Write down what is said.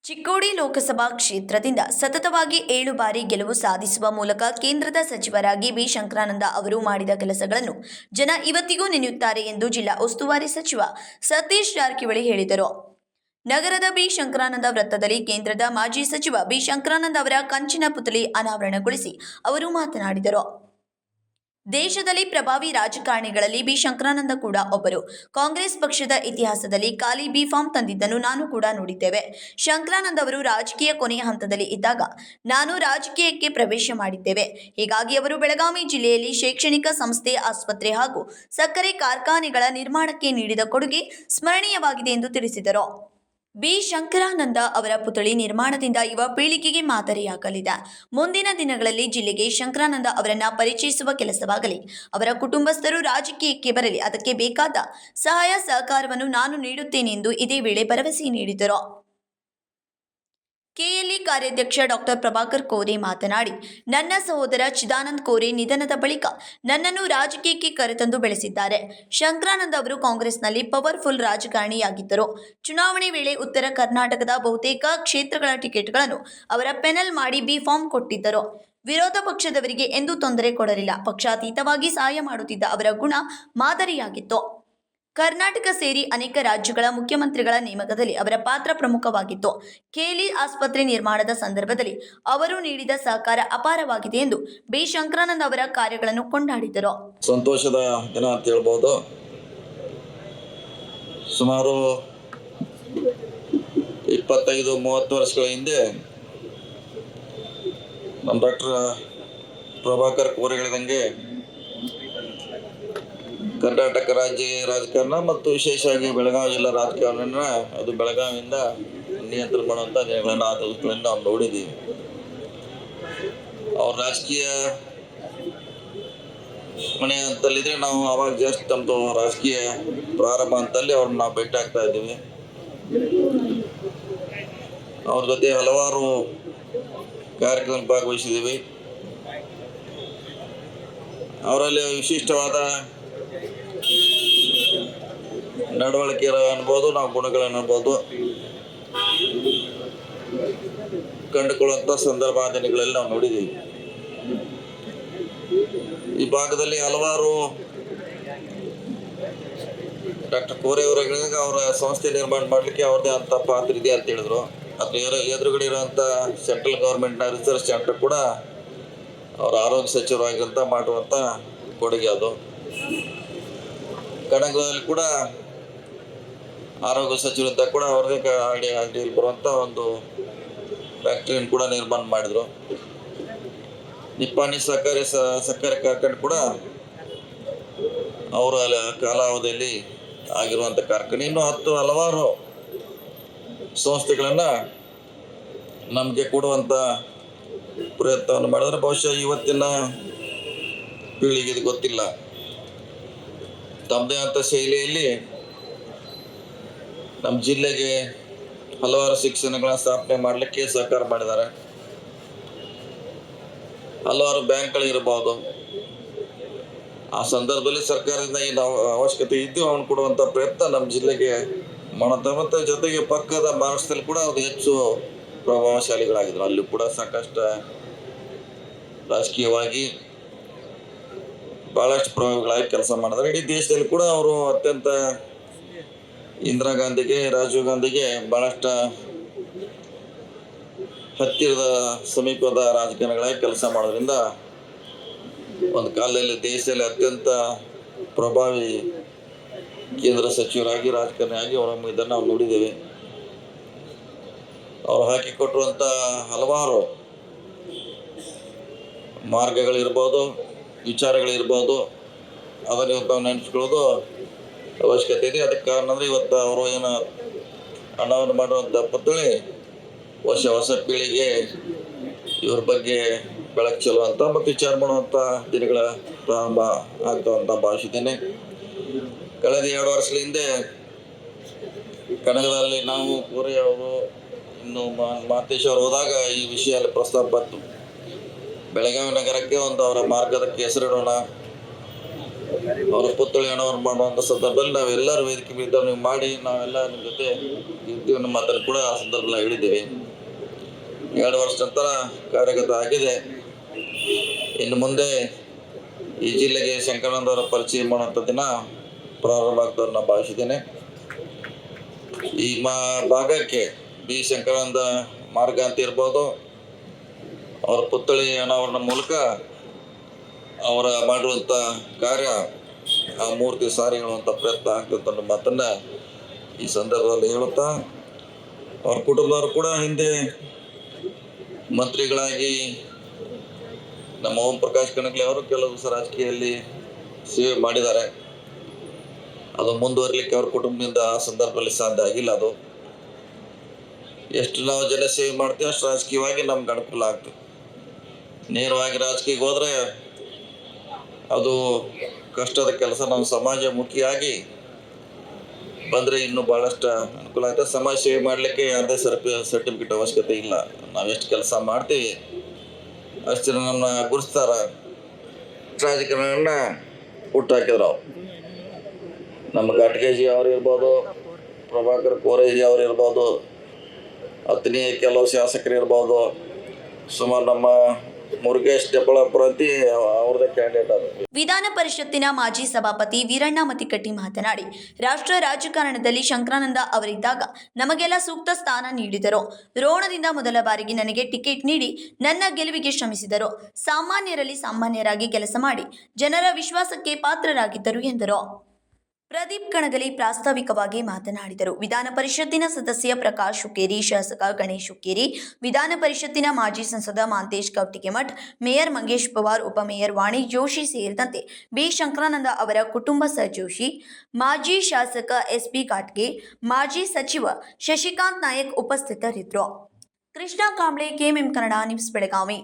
ಚಿಕ್ಕೋಡಿ ಲೋಕಸಭಾ ಕ್ಷೇತ್ರದಿಂದ ಸತತವಾಗಿ 7 ಬಾರಿ ಗೆಲುವು ಸಾಧಿಸುವ ಮೂಲಕ ಕೇಂದ್ರದ ಸಚಿವರಾಗಿ ಬಿ ಶಂಕರಾನಂದ ಅವರು ಮಾಡಿದ ಕೆಲಸಗಳನ್ನು ಜನ ಇವತ್ತಿಗೂ ನೆನೆಯುತ್ತಾರೆ ಎಂದು ಜಿಲ್ಲಾ ಉಸ್ತುವಾರಿ ಸಚಿವ ಸತೀಶ್ ಜಾರಕಿಹೊಳಿ ಹೇಳಿದರು. ನಗರದ ಬಿ ಶಂಕರಾನಂದ ವೃತ್ತದಲ್ಲಿ ಕೇಂದ್ರದ ಮಾಜಿ ಸಚಿವ ಬಿ ಶಂಕರಾನಂದ ಅವರ ಕಂಚಿನ ಪುತ್ಥಳಿ ಅನಾವರಣಗೊಳಿಸಿ ಅವರು ಮಾತನಾಡಿದರು. ದೇಶದಲ್ಲಿ ಪ್ರಭಾವಿ ರಾಜಕಾರಣಿಗಳಲ್ಲಿ ಬಿ ಶಂಕರಾನಂದ ಕೂಡ ಒಬ್ಬರು. ಕಾಂಗ್ರೆಸ್ ಪಕ್ಷದ ಇತಿಹಾಸದಲ್ಲಿ ಖಾಲಿ ಬಿ ಫಾರ್ಮ್ ತಂದಿದ್ದನ್ನು ನಾನು ಕೂಡ ನೋಡಿದ್ದೇವೆ. ಶಂಕರಾನಂದ ಅವರು ರಾಜಕೀಯ ಕೊನೆಯ ಹಂತದಲ್ಲಿ ಇದ್ದಾಗ ನಾನು ರಾಜಕೀಯಕ್ಕೆ ಪ್ರವೇಶ ಮಾಡಿದ್ದೇವೆ. ಹೀಗಾಗಿ ಅವರು ಬೆಳಗಾವಿ ಜಿಲ್ಲೆಯಲ್ಲಿ ಶೈಕ್ಷಣಿಕ ಸಂಸ್ಥೆ, ಆಸ್ಪತ್ರೆ ಹಾಗೂ ಸಕ್ಕರೆ ಕಾರ್ಖಾನೆಗಳ ನಿರ್ಮಾಣಕ್ಕೆ ನೀಡಿದ ಕೊಡುಗೆ ಸ್ಮರಣೀಯವಾಗಿದೆ ಎಂದು ತಿಳಿಸಿದರು. ಬಿ ಶಂಕರಾನಂದ ಅವರ ಪುತ್ಥಳಿ ನಿರ್ಮಾಣದಿಂದ ಯುವ ಪೀಳಿಗೆಗೆ ಮಾದರಿಯಾಗಲಿದೆ. ಮುಂದಿನ ದಿನಗಳಲ್ಲಿ ಜಿಲ್ಲೆಗೆ ಶಂಕರಾನಂದ ಅವರನ್ನು ಪರಿಚಯಿಸುವ ಕೆಲಸವಾಗಲಿ, ಅವರ ಕುಟುಂಬಸ್ಥರು ರಾಜಕೀಯಕ್ಕೆ ಬರಲಿ, ಅದಕ್ಕೆ ಬೇಕಾದ ಸಹಾಯ ಸಹಕಾರವನ್ನು ನಾನು ನೀಡುತ್ತೇನೆ ಎಂದು ಇದೇ ವೇಳೆ ಭರವಸೆ ನೀಡಿದರು. ಕೆಎಲ್ಇ ಕಾರ್ಯಾಧ್ಯಕ್ಷ ಡಾಕ್ಟರ್ ಪ್ರಭಾಕರ್ ಕೋರೆ ಮಾತನಾಡಿ, ನನ್ನ ಸಹೋದರ ಚಿದಾನಂದ ಕೋರೆ ನಿಧನದ ಬಳಿಕ ನನ್ನನ್ನು ರಾಜಕೀಯಕ್ಕೆ ಕರೆತಂದು ಬೆಳೆಸಿದ್ದಾರೆ. ಶಂಕರಾನಂದ ಅವರು ಕಾಂಗ್ರೆಸ್ನಲ್ಲಿ ಪವರ್ಫುಲ್ ರಾಜಕಾರಣಿಯಾಗಿದ್ದರು. ಚುನಾವಣೆ ವೇಳೆ ಉತ್ತರ ಕರ್ನಾಟಕದ ಬಹುತೇಕ ಕ್ಷೇತ್ರಗಳ ಟಿಕೆಟ್ಗಳನ್ನು ಅವರ ಪೆನಲ್ ಮಾಡಿ ಬಿ ಫಾರ್ಮ್ ಕೊಟ್ಟಿದ್ದರು. ವಿರೋಧ ಪಕ್ಷದವರಿಗೆ ಎಂದೂ ತೊಂದರೆ ಕೊಡಲಿಲ್ಲ. ಪಕ್ಷಾತೀತವಾಗಿ ಸಹಾಯ ಮಾಡುತ್ತಿದ್ದ ಅವರ ಗುಣ ಮಾದರಿಯಾಗಿತ್ತು. ಕರ್ನಾಟಕ ಸೇರಿ ಅನೇಕ ರಾಜ್ಯಗಳ ಮುಖ್ಯಮಂತ್ರಿಗಳ ನೇಮಕದಲ್ಲಿ ಅವರ ಪಾತ್ರ ಪ್ರಮುಖವಾಗಿತ್ತು. ಕೆಎಲ್ಇ ಆಸ್ಪತ್ರೆ ನಿರ್ಮಾಣದ ಸಂದರ್ಭದಲ್ಲಿ ಅವರು ನೀಡಿದ ಸಹಕಾರ ಅಪಾರವಾಗಿದೆ ಎಂದು ಬಿ ಶಂಕರಾನಂದ ಅವರ ಕಾರ್ಯಗಳನ್ನು ಕೊಂಡಾಡಿದರು. ಸಂತೋಷದ ದಿನ ಅಂತ ಹೇಳ್ಬೋದು. ಸುಮಾರು 25-30 ವರ್ಷಗಳ ಹಿಂದೆ ನಮ್ಮ ಡಾಕ್ಟರ್ ಪ್ರಭಾಕರ್ ಕೋರೆ ಹೇಳಿದಂಗೆ ಕರ್ನಾಟಕ ರಾಜ್ಯ ರಾಜಕಾರಣ ಮತ್ತು ವಿಶೇಷವಾಗಿ ಬೆಳಗಾವಿ ಜಿಲ್ಲಾ ರಾಜಕಾರಣ ಅದು ಬೆಳಗಾವಿಯಿಂದ ನಿಯಂತ್ರಣ ಮಾಡುವಂಥ ದಿನಗಳನ್ನು ನಾವು ನೋಡಿದ್ದೀವಿ. ಅವ್ರ ರಾಜಕೀಯ ಮನೆ ಅಂತಲ್ಲಿದ್ರೆ ನಾವು ಅವಾಗ ಜಸ್ಟ್ ನಮ್ಮದು ರಾಜಕೀಯ ಪ್ರಾರಂಭ ಅಂತಲ್ಲಿ ಅವ್ರನ್ನ ನಾವು ಭೇಟಿ ಆಗ್ತಾ ಇದ್ದೀವಿ. ಅವ್ರ ಜೊತೆ ಹಲವಾರು ಕಾರ್ಯಕ್ರಮ ಭಾಗವಹಿಸಿದ್ದೀವಿ. ಅವರಲ್ಲಿ ವಿಶಿಷ್ಟವಾದ ನಡವಳಿಕೆ ಅನ್ಬೋದು, ನಾವು ಗುಣಗಳನ್ನು ಅನ್ಬೋದು ಕಂಡುಕೊಳ್ಳುವಂಥ ಸಂದರ್ಭ ದಿನಗಳಲ್ಲಿ ನಾವು ನೋಡಿದ್ದೀವಿ. ಈ ಭಾಗದಲ್ಲಿ ಹಲವಾರು ಡಾಕ್ಟರ್ ಕೋರೆ ಅವರು ಹೇಳಿದಾಗ ಅವರ ಸಂಸ್ಥೆ ನಿರ್ಮಾಣ ಮಾಡಲಿಕ್ಕೆ ಅವ್ರದ್ದೇ ಅಂತ ಪಾತ್ರ ಇದೆ ಅಂತ ಹೇಳಿದ್ರು. ಅದ್ರ ಎದುರುಗಡೆ ಇರುವಂಥ ಸೆಂಟ್ರಲ್ ಗೌರ್ಮೆಂಟ್ನ ರಿಸರ್ಚ್ ಸೆಂಟರ್ ಕೂಡ ಅವರ ಆರೋಗ್ಯ ಸಚಿವರಾಗಿಂತ ಮಾಡುವಂಥ ಕೊಡುಗೆ ಅದು. ಕನಕದಲ್ಲಿ ಕೂಡ ಆರೋಗ್ಯ ಸಚಿವರಿಂದ ಕೂಡ ಅವ್ರದೇ ಅಡಿಯಲ್ಲಿ ಬರುವಂಥ ಒಂದು ಫ್ಯಾಕ್ಟ್ರಿಯನ್ನು ಕೂಡ ನಿರ್ಮಾಣ ಮಾಡಿದರು. ನಿಪ್ಪಾಣಿ ಸಕ್ಕರೆ ಕಾರ್ಖಾನೆ ಕೂಡ ಅವರ ಕಾಲಾವಧಿಯಲ್ಲಿ ಆಗಿರುವಂಥ ಕಾರ್ಖಾನೆ. ಇನ್ನೂ ಹಲವಾರು ಸಂಸ್ಥೆಗಳನ್ನು ನಮಗೆ ಕೊಡುವಂಥ ಪ್ರಯತ್ನವನ್ನು ಮಾಡಿದ್ರೆ ಬಹುಶಃ ಇವತ್ತಿನ ಪೀಳಿಗೆ ಇದು ಗೊತ್ತಿಲ್ಲ. ತಮ್ಮದೇ ಆದ ಶೈಲಿಯಲ್ಲಿ ನಮ್ಮ ಜಿಲ್ಲೆಗೆ ಹಲವಾರು ಶಿಕ್ಷಣಗಳ ಸ್ಥಾಪನೆ ಮಾಡಲಿಕ್ಕೆ ಸಹಕಾರ ಮಾಡಿದ್ದಾರೆ. ಹಲವಾರು ಬ್ಯಾಂಕ್ಗಳಿರ್ಬೋದು. ಆ ಸಂದರ್ಭದಲ್ಲಿ ಸರ್ಕಾರದಿಂದ ಏನು ಅವಶ್ಯಕತೆ ಇದ್ದು ಅವನು ಕೊಡುವಂಥ ಪ್ರಯತ್ನ ನಮ್ಮ ಜಿಲ್ಲೆಗೆ ಮಾಡುತ್ತೆ. ಮತ್ತು ಜೊತೆಗೆ ಪಕ್ಕದ ಮಹಾರಾಷ್ಟ್ರದಲ್ಲಿ ಕೂಡ ಅದು ಹೆಚ್ಚು ಪ್ರಭಾವಶಾಲಿಗಳಾಗಿದ್ರು. ಅಲ್ಲಿ ಕೂಡ ಸಾಕಷ್ಟು ರಾಜಕೀಯವಾಗಿ ಭಾಳಷ್ಟು ಪ್ರಭಾವಿಗಳಾಗಿ ಕೆಲಸ ಮಾಡಿದ್ದಾರೆ. ಇಡೀ ದೇಶದಲ್ಲಿ ಕೂಡ ಅವರು ಅತ್ಯಂತ ಇಂದಿರಾ ಗಾಂಧಿಗೆ, ರಾಜೀವ್ ಗಾಂಧಿಗೆ ಭಾಳಷ್ಟು ಹತ್ತಿರದ ಸಮೀಪದ ರಾಜಕಾರಣಿಗಳಾಗಿ ಕೆಲಸ ಮಾಡೋದ್ರಿಂದ ಒಂದು ಕಾಲದಲ್ಲಿ ದೇಶದಲ್ಲಿ ಅತ್ಯಂತ ಪ್ರಭಾವಿ ಕೇಂದ್ರ ಸಚಿವರಾಗಿ ರಾಜಕಾರಣಿಯಾಗಿ ಇದನ್ನು ನಾವು ನೋಡಿದ್ದೇವೆ. ಅವರು ಹಾಕಿಕೊಟ್ಟಿರುವಂಥ ಹಲವಾರು ಮಾರ್ಗಗಳಿರ್ಬೋದು, ವಿಚಾರಗಳಿರ್ಬೋದು, ಅದನ್ನು ಇವತ್ತು ನಾವು ನೆನೆಸ್ಕೊಳ್ಳೋದು ಅವಶ್ಯಕತೆ ಇದೆ. ಅದಕ್ಕೆ ಕಾರಣ ಅಂದರೆ ಇವತ್ತು ಅವರು ಏನು ಅನಾವರಣ ಮಾಡುವಂಥ ಪುತ್ಥಳಿ ಹೊಸ ಪೀಳಿಗೆ ಇವ್ರ ಬಗ್ಗೆ ಬೆಳಕು ಚೆಲ್ಲುವಂಥ ಮತ್ತು ವಿಚಾರ ಮಾಡುವಂಥ ದಿನಗಳ ಪ್ರಾರಂಭ ಆಗ್ತಾವಂತ ಭಾವಿಸಿದ್ದೇನೆ. ಕಳೆದ 2 ವರ್ಷಗಳ ಹಿಂದೆ ಕನಕದಲ್ಲಿ ನಾವು ಕೋರೆ ಅವರು ಇನ್ನು ಮಾತೇಶ್ ಅವರು ಹೋದಾಗ ಈ ವಿಷಯ ಪ್ರಸ್ತಾಪ ಬಂತು. ಬೆಳಗಾವಿ ನಗರಕ್ಕೆ ಒಂದು ಅವರ ಮಾರ್ಗದ ಹೆಸರಿಡೋಣ, ಅವರ ಪುತ್ಥಳಿ ಅನಾವರಣ ಮಾಡುವಂಥ ಸಂದರ್ಭದಲ್ಲಿ ನಾವೆಲ್ಲರೂ ವೇದಿಕೆ ಮೇಲೆ ನೀವು ಮಾಡಿ ನಾವೆಲ್ಲ ನಿಮ್ಮ ಜೊತೆ ಇರ್ತೀವಿ ಅನ್ನೋ ಮಾತನ್ನು ಕೂಡ ಆ ಸಂದರ್ಭದಲ್ಲಿ ಹೇಳಿದ್ದೀವಿ. 2 ವರ್ಷ ನಂತರ ಕಾರ್ಯಗತ ಆಗಿದೆ. ಇನ್ನು ಮುಂದೆ ಈ ಜಿಲ್ಲೆಗೆ ಶಂಕರಾನಂದ ಅವರ ಪರಿಚಯ ಮಾಡುವಂಥ ದಿನ ಪ್ರಾರಂಭ ಆಗ್ತದೆ ನಾನು ಭಾವಿಸಿದ್ದೇನೆ. ಈ ಭಾಗಕ್ಕೆ ಬಿ ಶಂಕರಾನಂದ ಮಾರ್ಗ ಅಂತ ಇರ್ಬೋದು, ಅವರ ಪುತ್ಥಳಿ ಅನಾವರಣ ಮೂಲಕ ಅವರ ಮಾಡಿರುವಂಥ ಕಾರ್ಯ ಆ ಮೂರ್ತಿ ಸಾರಿ ಹೇಳುವಂಥ ಪ್ರಯತ್ನ ಆಗ್ತದೆ ಅನ್ನೋ ಮಾತನ್ನು ಈ ಸಂದರ್ಭದಲ್ಲಿ ಹೇಳುತ್ತಾ, ಅವ್ರ ಕುಟುಂಬದವರು ಕೂಡ ಹಿಂದೆ ಮಂತ್ರಿಗಳಾಗಿ ನಮ್ಮ ಓಂ ಪ್ರಕಾಶ್ ಕಣಗಲೆ ಅವರು ಕೆಲವು ದಿವಸ ರಾಜಕೀಯದಲ್ಲಿ ಸೇವೆ ಮಾಡಿದ್ದಾರೆ. ಅದು ಮುಂದುವರಿಲಿಕ್ಕೆ ಅವ್ರ ಕುಟುಂಬದಿಂದ ಆ ಸಂದರ್ಭದಲ್ಲಿ ಸಾಧ್ಯ ಆಗಿಲ್ಲ. ಅದು ಎಷ್ಟು ನಾವು ಜನ ಸೇವೆ ಮಾಡ್ತೀವಿ ಅಷ್ಟು ರಾಜಕೀಯವಾಗಿ ನಮ್ಗೆ ಅನುಕೂಲ ಆಗ್ತದೆ. ನೇರವಾಗಿ ರಾಜಕೀಯಕ್ಕೆ ಹೋದರೆ ಅದು ಕಷ್ಟದ ಕೆಲಸ. ನಾವು ಸಮಾಜಮುಖಿಯಾಗಿ ಬಂದರೆ ಇನ್ನೂ ಭಾಳಷ್ಟು ಅನುಕೂಲ ಆಗ್ತದೆ. ಸಮಾಜ ಸೇವೆ ಮಾಡಲಿಕ್ಕೆ ಯಾವುದೇ ಸರ್ಟಿಫಿಕೇಟ್ ಅವಶ್ಯಕತೆ ಇಲ್ಲ. ನಾವು ಎಷ್ಟು ಕೆಲಸ ಮಾಡ್ತೀವಿ ಅಷ್ಟು ಜನ ನಮ್ಮನ್ನ ಗುರುತಿಸ್ತಾರೆ. ರಾಜಕಾರಣನ ಹುಟ್ಟಾಕಿದ್ರು ಅವ್ರು. ನಮ್ಮ ಘಾಟ್ಗೇಜಿ ಅವ್ರು ಇರ್ಬೋದು, ಪ್ರಭಾಕರ್ ಕೋರೇಜಿ ಅವ್ರು ಇರ್ಬೋದು, ಅತ್ನಿ ಕೆಲವು ಶಾಸಕರು ಇರ್ಬೋದು, ಸುಮಾರು ನಮ್ಮ ಮುರುಗೇಶ್ ದೆಪ್ಪಳಾಪುರ ಅಂತ ಅವ್ರದ್ದೇ ಕ್ಯಾಂಡಿಡೇಟ್ ಅದು. ವಿಧಾನ ಪರಿಷತ್ತಿನ ಮಾಜಿ ಸಭಾಪತಿ ವೀರಣ್ಣ ಮತಿಕಟ್ಟಿ ಮಾತನಾಡಿ, ರಾಷ್ಟ್ರ ರಾಜಕಾರಣದಲ್ಲಿ ಶಂಕರಾನಂದ ಅವರಿದ್ದಾಗ ನಮಗೆಲ್ಲ ಸೂಕ್ತ ಸ್ಥಾನ ನೀಡಿದರು. ರೋಣದಿಂದ ಮೊದಲ ಬಾರಿಗೆ ನನಗೆ ಟಿಕೆಟ್ ನೀಡಿ ನನ್ನ ಗೆಲುವಿಗೆ ಶ್ರಮಿಸಿದರು. ಸಾಮಾನ್ಯರಲ್ಲಿ ಸಾಮಾನ್ಯರಾಗಿ ಕೆಲಸ ಮಾಡಿ ಜನರ ವಿಶ್ವಾಸಕ್ಕೆ ಪಾತ್ರರಾಗಿದ್ದರು ಎಂದರು. ಪ್ರದೀಪ್ ಕಣಗಲಿ ಪ್ರಾಸ್ತಾವಿಕವಾಗಿ ಮಾತನಾಡಿದರು. ವಿಧಾನ ಪರಿಷತ್ತಿನ ಸದಸ್ಯ ಪ್ರಕಾಶ್ ಹುಕ್ಕೇರಿ, ಶಾಸಕ ಗಣೇಶ್ ಹುಕ್ಕೇರಿ, ವಿಧಾನ ಪರಿಷತ್ತಿನ ಮಾಜಿ ಸಂಸದ ಮಾಂತೇಶ್ ಕವಟಿಗೆಮಠ್, ಮೇಯರ್ ಮಂಗೇಶ್ ಪವಾರ್, ಉಪಮೇಯರ್ ವಾಣಿ ಜೋಶಿ ಸೇರಿದಂತೆ ಬಿ ಶಂಕರಾನಂದ ಅವರ ಕುಟುಂಬ ಜೋಶಿ, ಮಾಜಿ ಶಾಸಕ ಎಸ್ಪಿ ಘಾಟ್ಗೆ, ಮಾಜಿ ಸಚಿವ ಶಶಿಕಾಂತ್ ನಾಯಕ್ ಉಪಸ್ಥಿತರಿದ್ದರು. Krishna Kamble, KMM Kannada news, Belagavi.